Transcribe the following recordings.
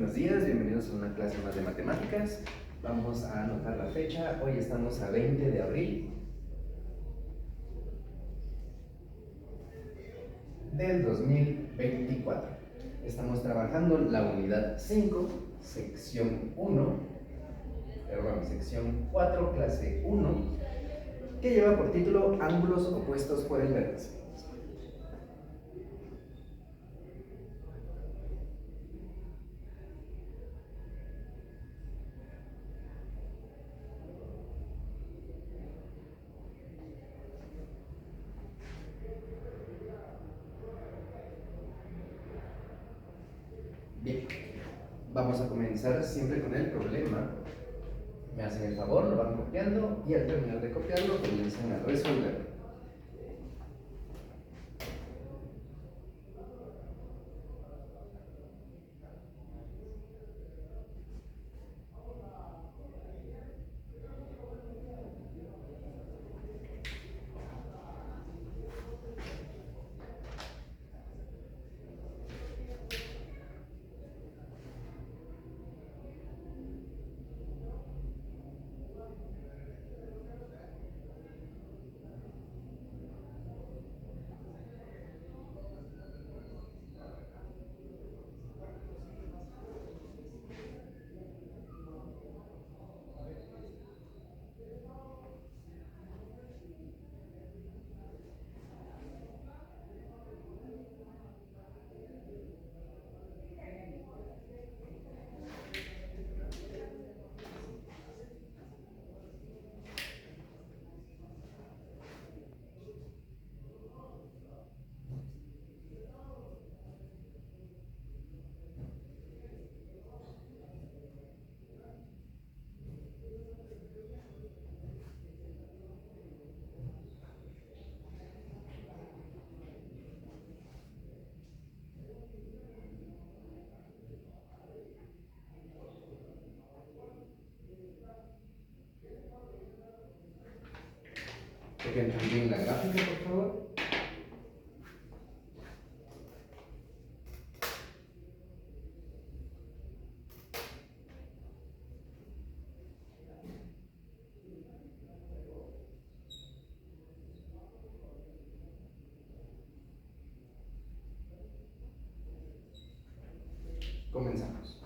buenos días, bienvenidos a una clase más de matemáticas. Vamos a anotar la fecha, hoy estamos a 20 de abril del 2024. Estamos trabajando la unidad 5, sección 4, clase 1, que lleva por título ángulos opuestos por el vértice. Bien, vamos a comenzar siempre con el problema. Me hacen el favor, lo van copiando y al terminar de copiarlo comienzan a resolver. Chequen también la gráfica, por favor. Comenzamos.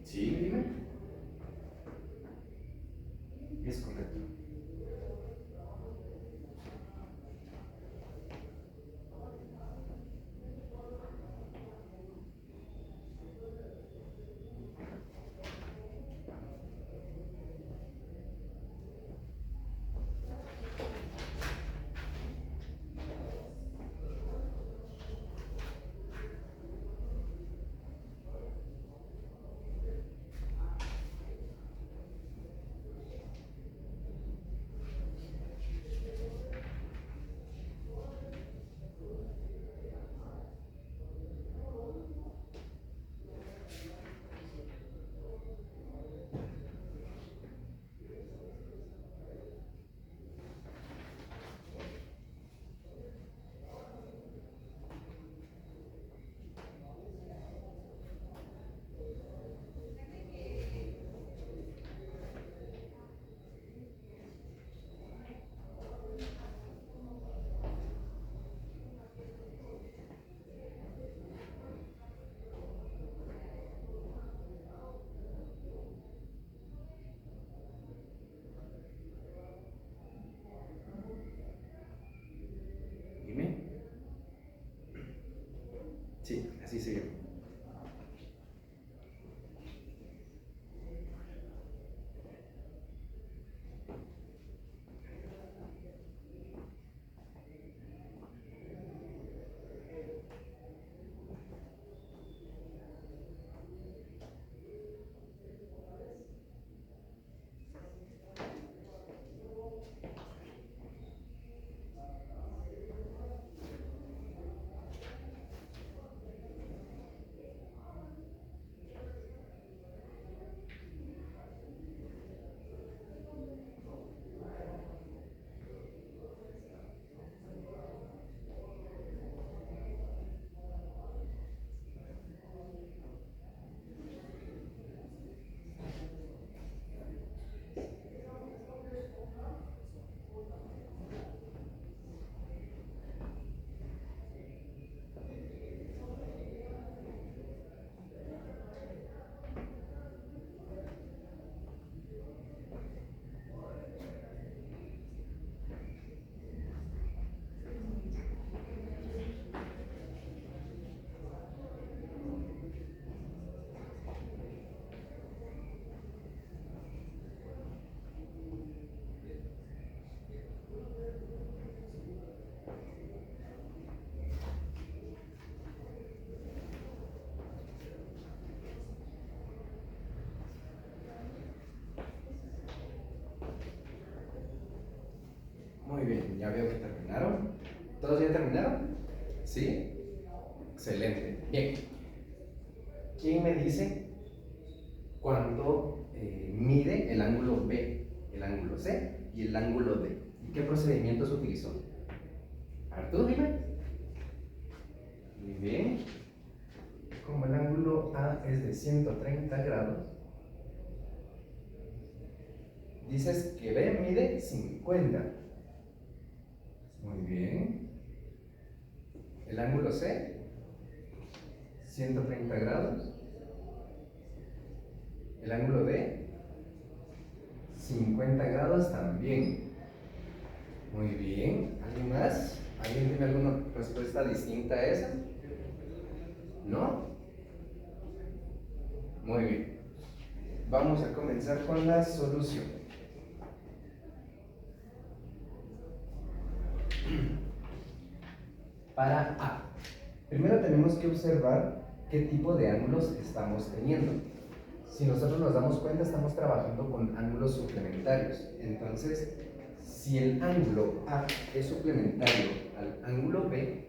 Sí, dime. Es correcto. Sí, así sigue. Muy bien, ya veo que terminaron. ¿Todos ya terminaron? ¿Sí? Excelente. Bien. ¿Quién me dice cuánto mide el ángulo B, el ángulo C y el ángulo D? ¿Y qué procedimientos utilizó? Arturo, dime. Muy bien. Como el ángulo A es de 130 grados, dices que B mide 50. Muy bien. El ángulo C, 130 grados. El ángulo D, 50 grados también. Muy bien. ¿Alguien más? ¿Alguien tiene alguna respuesta distinta a esa? ¿No? Muy bien. Vamos a comenzar con la solución. Para A, primero tenemos que observar qué tipo de ángulos estamos teniendo. Si nosotros nos damos cuenta, estamos trabajando con ángulos suplementarios. Entonces, si el ángulo A es suplementario al ángulo B,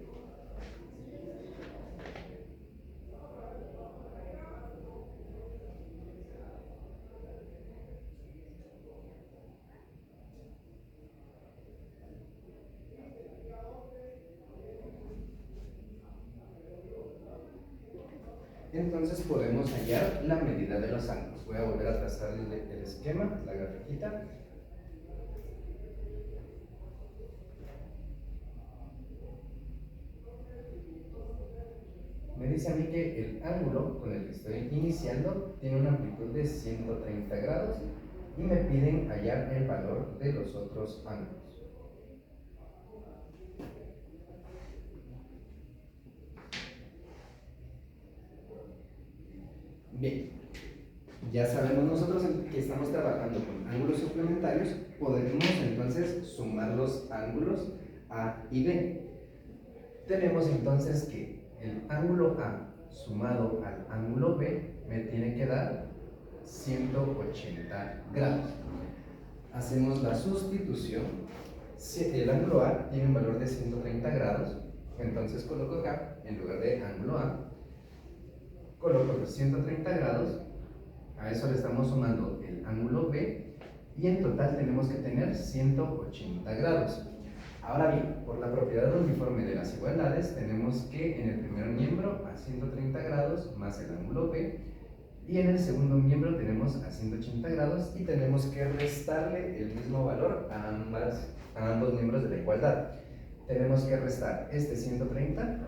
entonces podemos hallar la medida de los ángulos. Voy a volver a trazar el esquema, la grafiquita. Me dice a mí que el ángulo con el que estoy iniciando tiene una amplitud de 130 grados y me piden hallar el valor de los otros ángulos. Bien, ya sabemos nosotros que estamos trabajando con ángulos suplementarios, podemos entonces sumar los ángulos A y B. Tenemos entonces que el ángulo A sumado al ángulo B me tiene que dar 180 grados. Hacemos la sustitución. Si el ángulo A tiene un valor de 130 grados, entonces coloco acá, en lugar de ángulo A, coloco los 130 grados, a eso le estamos sumando el ángulo B, y en total tenemos que tener 180 grados. Ahora bien, por la propiedad uniforme de las igualdades, tenemos que en el primer miembro a 130 grados más el ángulo B, y en el segundo miembro tenemos a 180 grados y tenemos que restarle el mismo valor a ambos miembros de la igualdad. Tenemos que restar este 130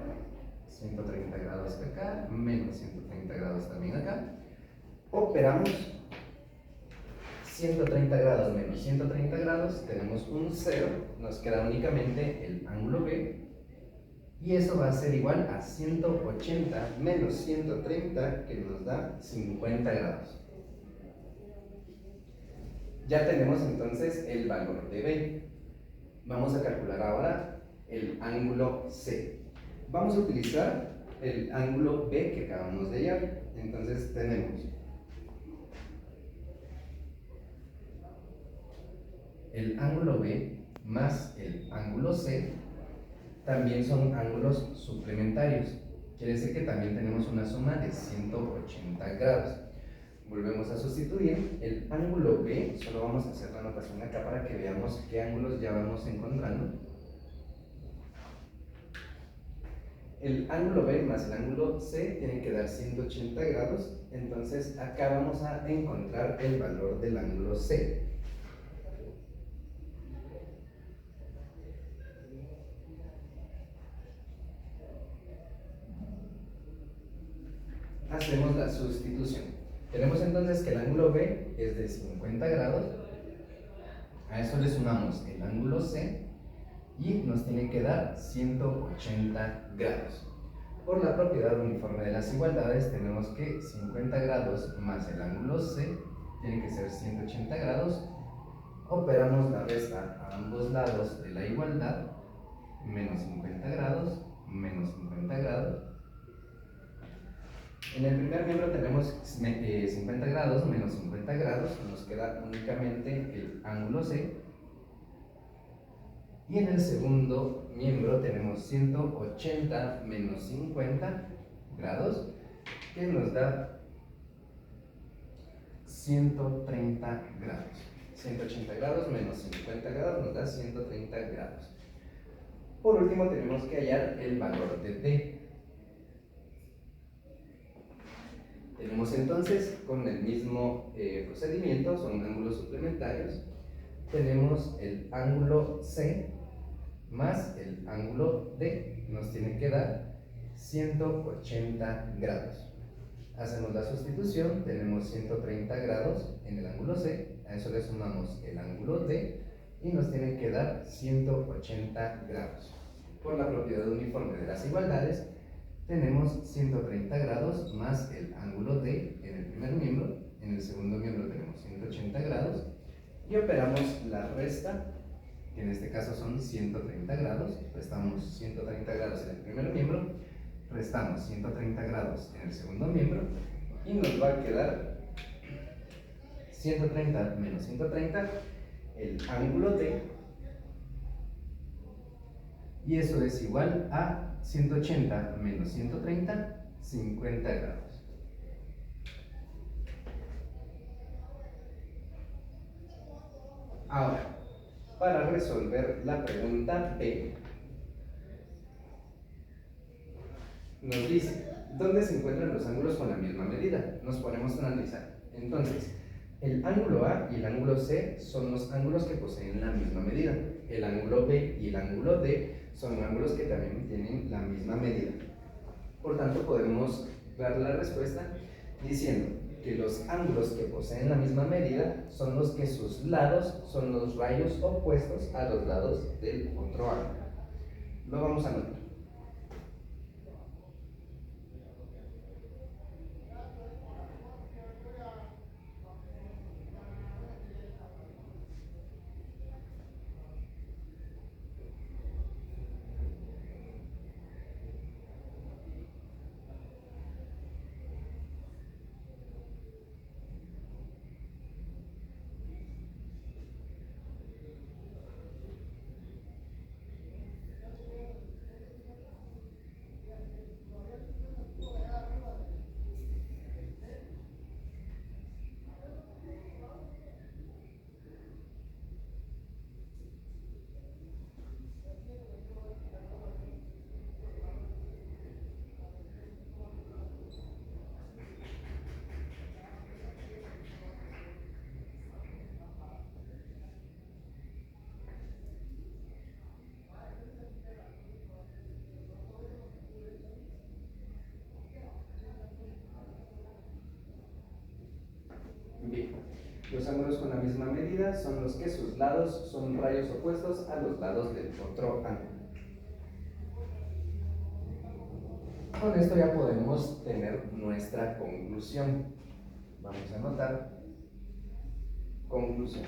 grados de acá, menos 130 grados también acá. Operamos 130 grados menos 130 grados, tenemos un 0, nos queda únicamente el ángulo B, Y eso va a ser igual a 180 menos 130, que nos da 50 grados. Ya tenemos entonces el valor de B. Vamos a calcular ahora el ángulo C. Vamos a utilizar el ángulo B que acabamos de hallar. Entonces tenemos el ángulo B más el ángulo C, también son ángulos suplementarios. Quiere decir que también tenemos una suma de 180 grados. Volvemos a sustituir el ángulo B, solo vamos a hacer la anotación acá para que veamos qué ángulos ya vamos encontrando. El ángulo B más el ángulo C tienen que dar 180 grados, entonces acá vamos a encontrar el valor del ángulo C. Hacemos la sustitución. Tenemos entonces que el ángulo B es de 50 grados, a eso le sumamos el ángulo C y nos tiene que dar 180 grados. Por la propiedad uniforme de las igualdades tenemos que 50 grados más el ángulo C tiene que ser 180 grados. Operamos la resta a ambos lados de la igualdad, menos 50 grados, menos 50 grados. En el primer miembro tenemos 50 grados menos 50 grados, nos queda únicamente el ángulo C. Y en el segundo miembro tenemos 180 menos 50 grados, que nos da 130 grados. 180 grados menos 50 grados nos da 130 grados. Por último tenemos que hallar el valor de D. Tenemos entonces, con el mismo procedimiento, son ángulos suplementarios, tenemos el ángulo C más el ángulo D, nos tiene que dar 180 grados. Hacemos la sustitución, tenemos 130 grados en el ángulo C, a eso le sumamos el ángulo D y nos tiene que dar 180 grados. Por la propiedad uniforme de las igualdades, tenemos 130 grados más el ángulo D en el primer miembro, en el segundo miembro tenemos 180 grados y operamos la resta, que en este caso son 130 grados, restamos 130 grados en el primer miembro, restamos 130 grados en el segundo miembro y nos va a quedar 130 menos 130, el ángulo D, y eso es igual a 180 menos 130, 50 grados. Ahora, para resolver la pregunta B, nos dice, ¿dónde se encuentran los ángulos con la misma medida? Nos ponemos a analizar. Entonces, el ángulo A y el ángulo C son los ángulos que poseen la misma medida. El ángulo B y el ángulo D son ángulos que también tienen la misma medida. Por tanto, podemos dar la respuesta diciendo que los ángulos que poseen la misma medida son los que sus lados son los rayos opuestos a los lados del otro ángulo. Lo vamos a anotar. Bien, los ángulos con la misma medida son los que sus lados son rayos opuestos a los lados del otro ángulo. Con esto ya podemos tener nuestra conclusión. Vamos a anotar conclusión.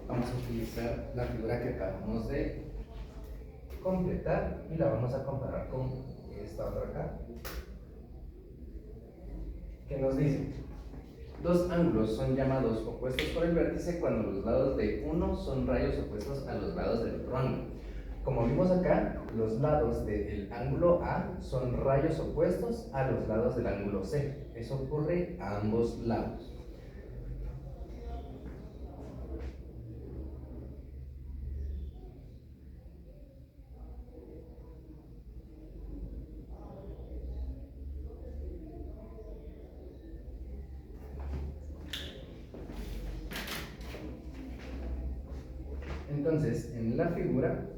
Vamos a utilizar la figura que acabamos de completar y la vamos a comparar con esta otra acá, que nos dice: dos ángulos son llamados opuestos por el vértice cuando los lados de uno son rayos opuestos a los lados del otro ángulo. Como vimos acá, los lados del ángulo A son rayos opuestos a los lados del ángulo C. Eso ocurre a ambos lados. Entonces, en la figura,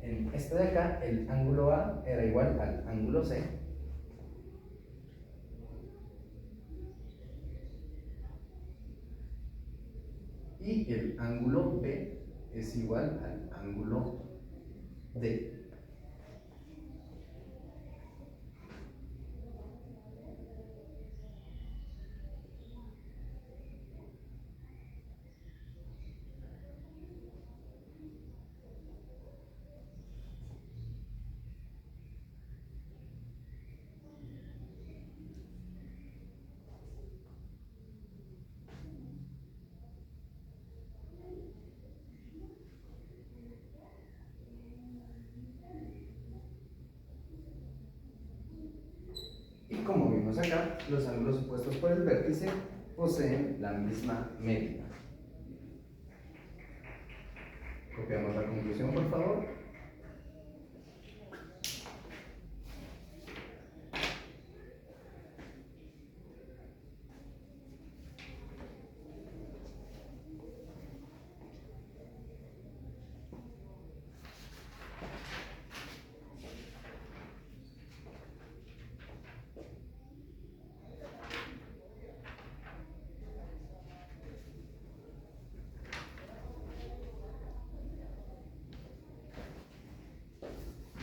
en esta de acá, el ángulo A era igual al ángulo C. Y el ángulo B es igual al ángulo D. Y como vimos acá, los ángulos opuestos por el vértice poseen la misma medida. Copiamos la conclusión, por favor.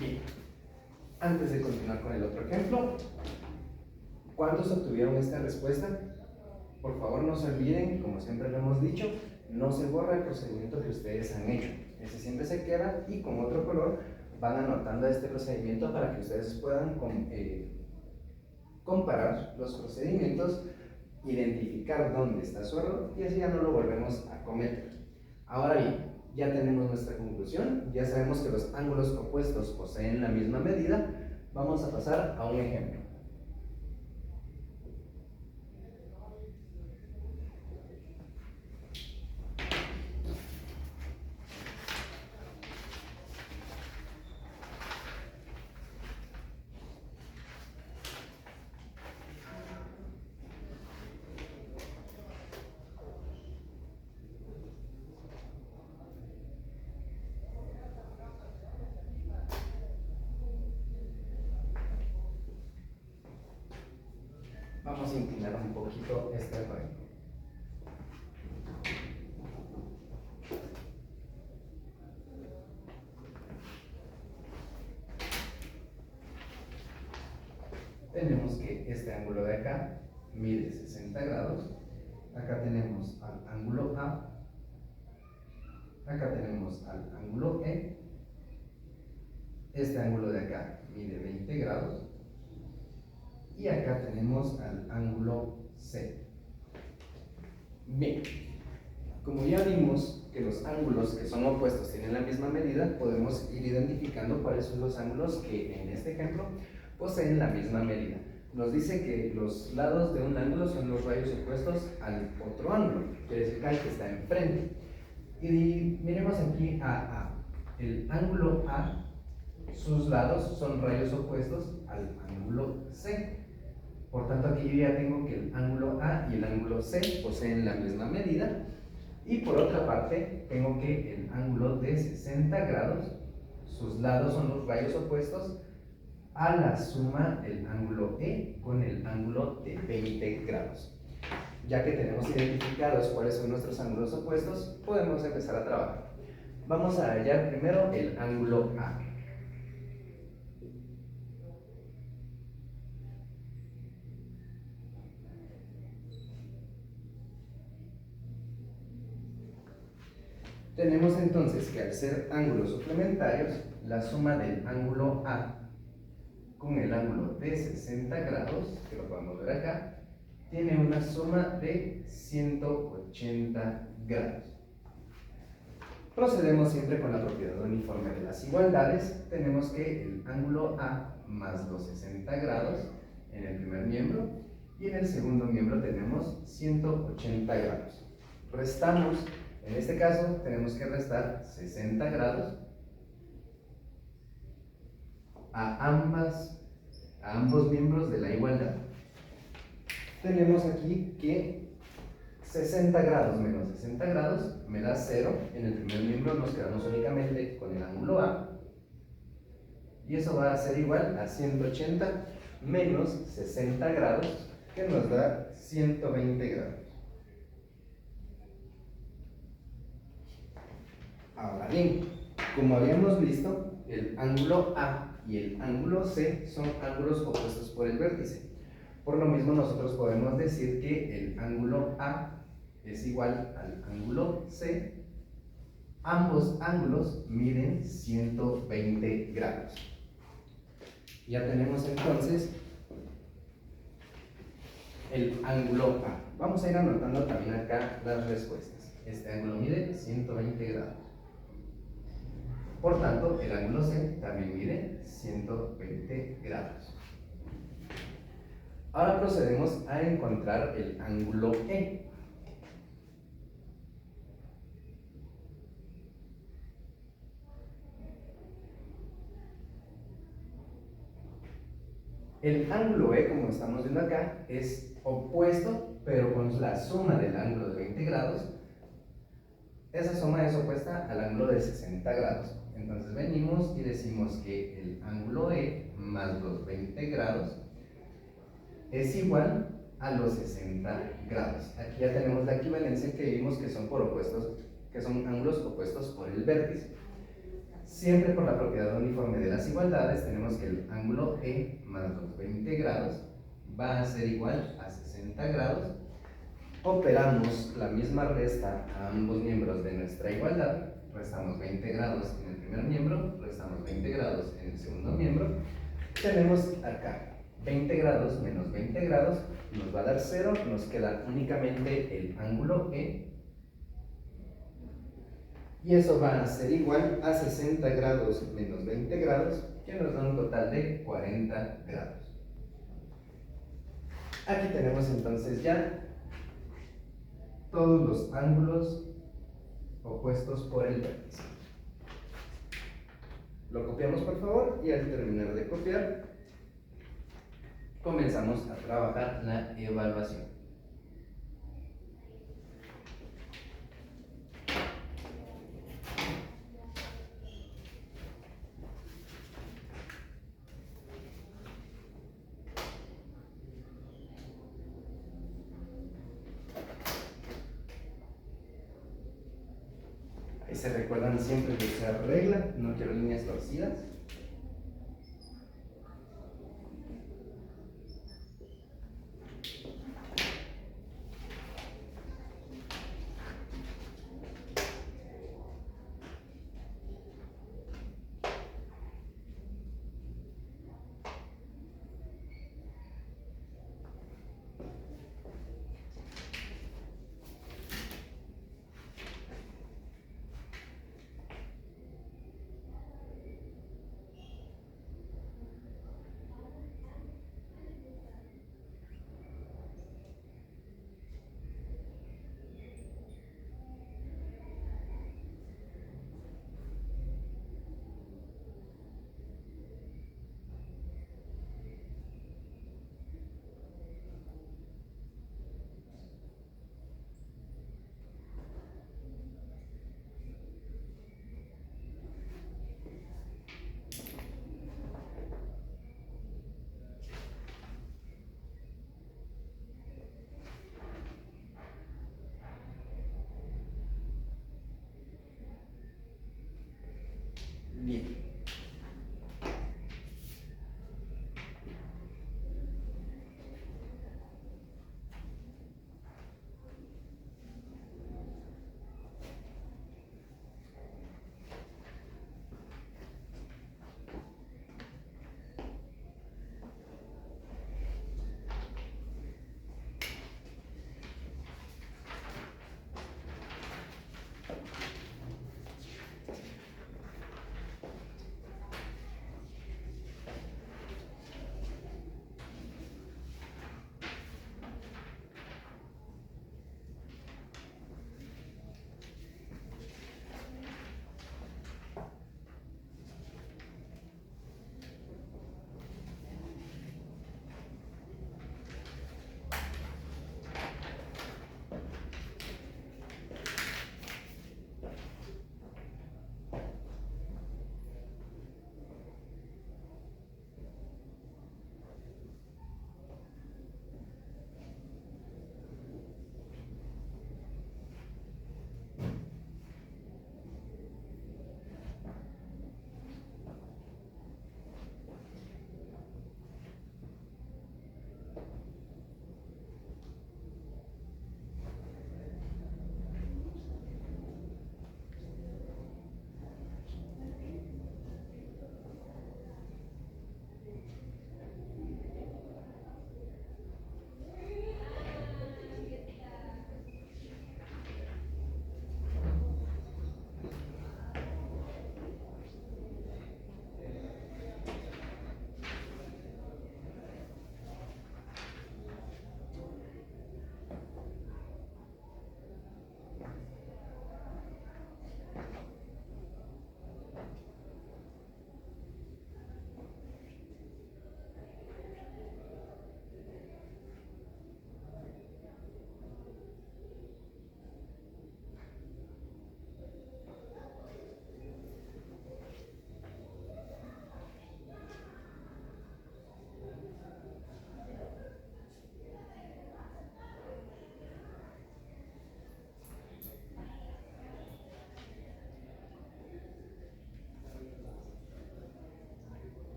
Bien, antes de continuar con el otro ejemplo, ¿cuántos obtuvieron esta respuesta? Por favor, no se olviden, como siempre lo hemos dicho, no se borra el procedimiento que ustedes han hecho. Ese siempre se queda y con otro color van anotando este procedimiento para que ustedes puedan comparar los procedimientos, identificar dónde está su error y así ya no lo volvemos a cometer. Ahora bien, ya tenemos nuestra conclusión, ya sabemos que los ángulos opuestos poseen la misma medida. Vamos a pasar a un ejemplo. Vamos a inclinar un poquito este renglón. Tenemos que este ángulo de acá mide 60 grados. Acá tenemos al ángulo A. Acá tenemos al ángulo E. Este ángulo de acá mide 20 grados. Y acá tenemos al ángulo C. Bien, como ya vimos que los ángulos que son opuestos tienen la misma medida, podemos ir identificando cuáles son los ángulos que en este ejemplo poseen la misma medida. Nos dice que los lados de un ángulo son los rayos opuestos al otro ángulo, quiere decir que al que está enfrente. Y miremos aquí a A. El ángulo A, sus lados son rayos opuestos al ángulo C. Por tanto, aquí yo ya tengo que el ángulo A y el ángulo C poseen la misma medida. Y por otra parte, tengo que el ángulo de 60 grados, sus lados son los rayos opuestos a la suma del ángulo E con el ángulo de 20 grados. Ya que tenemos identificados cuáles son nuestros ángulos opuestos, podemos empezar a trabajar. Vamos a hallar primero el ángulo A. Tenemos entonces que al ser ángulos suplementarios, la suma del ángulo A con el ángulo de 60 grados, que lo podemos ver acá, tiene una suma de 180 grados. Procedemos siempre con la propiedad uniforme de las igualdades. Tenemos que el ángulo A más los 60 grados en el primer miembro y en el segundo miembro tenemos 180 grados. Restamos. En este caso tenemos que restar 60 grados a ambos miembros de la igualdad. Tenemos aquí que 60 grados menos 60 grados me da 0. En el primer miembro nos quedamos únicamente con el ángulo A. Y eso va a ser igual a 180 menos 60 grados, que nos da 120 grados. Ahora bien, como habíamos visto, el ángulo A y el ángulo C son ángulos opuestos por el vértice. Por lo mismo, nosotros podemos decir que el ángulo A es igual al ángulo C. Ambos ángulos miden 120 grados. Ya tenemos entonces el ángulo A. Vamos a ir anotando también acá las respuestas. Este ángulo mide 120 grados. Por tanto, el ángulo C también mide 120 grados. Ahora procedemos a encontrar el ángulo E. El ángulo E, como estamos viendo acá, es opuesto, pero con la suma del ángulo de 20 grados, esa suma es opuesta al ángulo de 60 grados. Entonces venimos y decimos que el ángulo E más los 20 grados es igual a los 60 grados. Aquí ya tenemos la equivalencia que vimos que son ángulos opuestos por el vértice. Siempre por la propiedad uniforme de las igualdades tenemos que el ángulo E más los 20 grados va a ser igual a 60 grados. Operamos la misma resta a ambos miembros de nuestra igualdad. Restamos 20 grados en el primer miembro, restamos 20 grados en el segundo miembro. Tenemos acá 20 grados menos 20 grados, nos va a dar 0, nos queda únicamente el ángulo E. Y eso va a ser igual a 60 grados menos 20 grados, que nos da un total de 40 grados. Aquí tenemos entonces ya todos los ángulos opuestos por el vértice. Lo copiamos, por favor, y al terminar de copiar, comenzamos a trabajar la evaluación. Y se recuerdan siempre de usar regla, no quiero líneas torcidas.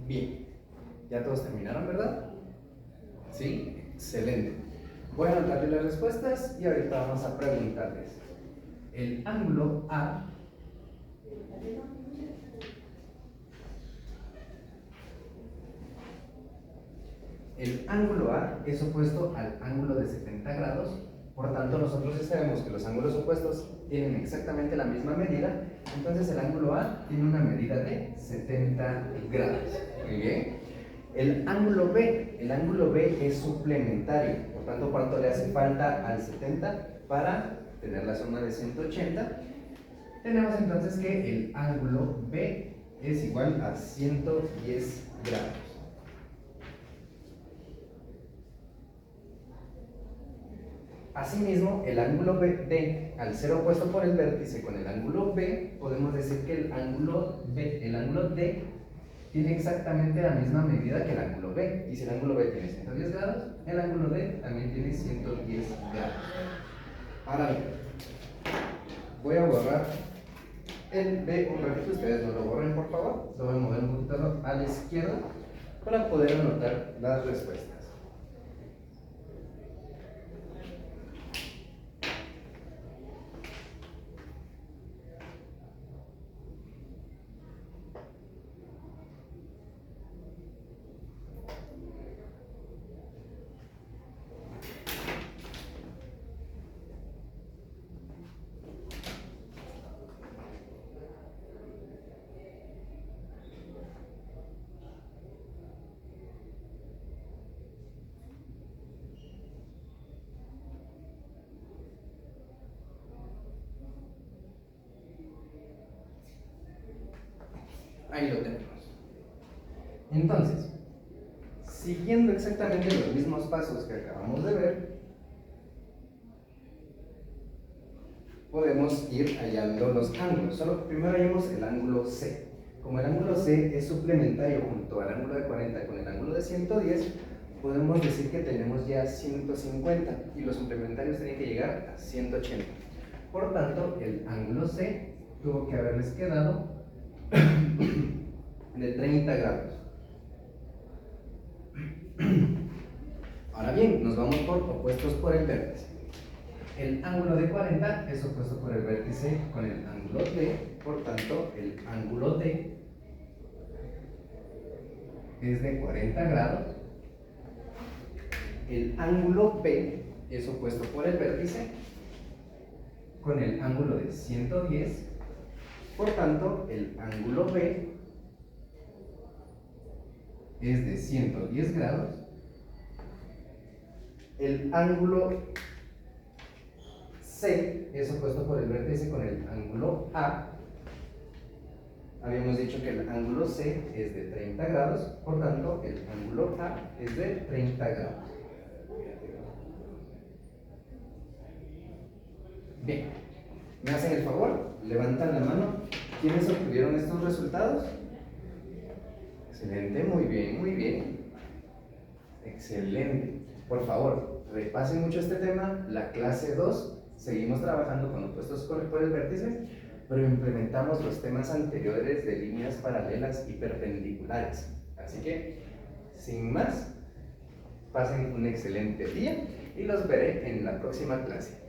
Bien, ya todos terminaron, ¿verdad? Sí, excelente. Voy a anotarles las respuestas y ahorita vamos a preguntarles. El ángulo A es opuesto al ángulo de 70 grados, por tanto nosotros ya sabemos que los ángulos opuestos tienen exactamente la misma medida, entonces el ángulo A tiene una medida de 70 grados. Muy bien. El ángulo B es suplementario, por tanto, ¿cuánto le hace falta al 70 para tener la suma de 180? Tenemos entonces que el ángulo B es igual a 110 grados. Asimismo, el ángulo D, al ser opuesto por el vértice con el ángulo B, podemos decir que el ángulo D tiene exactamente la misma medida que el ángulo B. Y si el ángulo B tiene 110 grados, el ángulo D también tiene 110 grados. Ahora bien, voy a borrar el B un ratito, ustedes no lo borren por favor. Lo voy a mover un poquito a la izquierda para poder anotar las respuestas. Ahí lo tenemos. Entonces, siguiendo exactamente los mismos pasos que acabamos de ver, podemos ir hallando los ángulos. Solo primero hallamos el ángulo C. Como el ángulo C es suplementario junto al ángulo de 40 con el ángulo de 110, podemos decir que tenemos ya 150 y los suplementarios tienen que llegar a 180. Por tanto, el ángulo C tuvo que haberles quedado de 30 grados. Ahora bien, nos vamos por opuestos por el vértice. El ángulo de 40 es opuesto por el vértice con el ángulo D, por tanto, el ángulo D es de 40 grados. El ángulo B es opuesto por el vértice con el ángulo de 110, por tanto, el ángulo B es de 110 grados. El ángulo C es opuesto por el vértice con el ángulo A. Habíamos dicho que el ángulo C es de 30 grados, por tanto, el ángulo A es de 30 grados. Bien, ¿me hacen el favor? Levantan la mano. ¿Quiénes obtuvieron estos resultados? Excelente, muy bien, muy bien. Excelente. Por favor, repasen mucho este tema. La clase 2, seguimos trabajando con opuestos por el vértice, pero implementamos los temas anteriores de líneas paralelas y perpendiculares. Así que, sin más, pasen un excelente día y los veré en la próxima clase.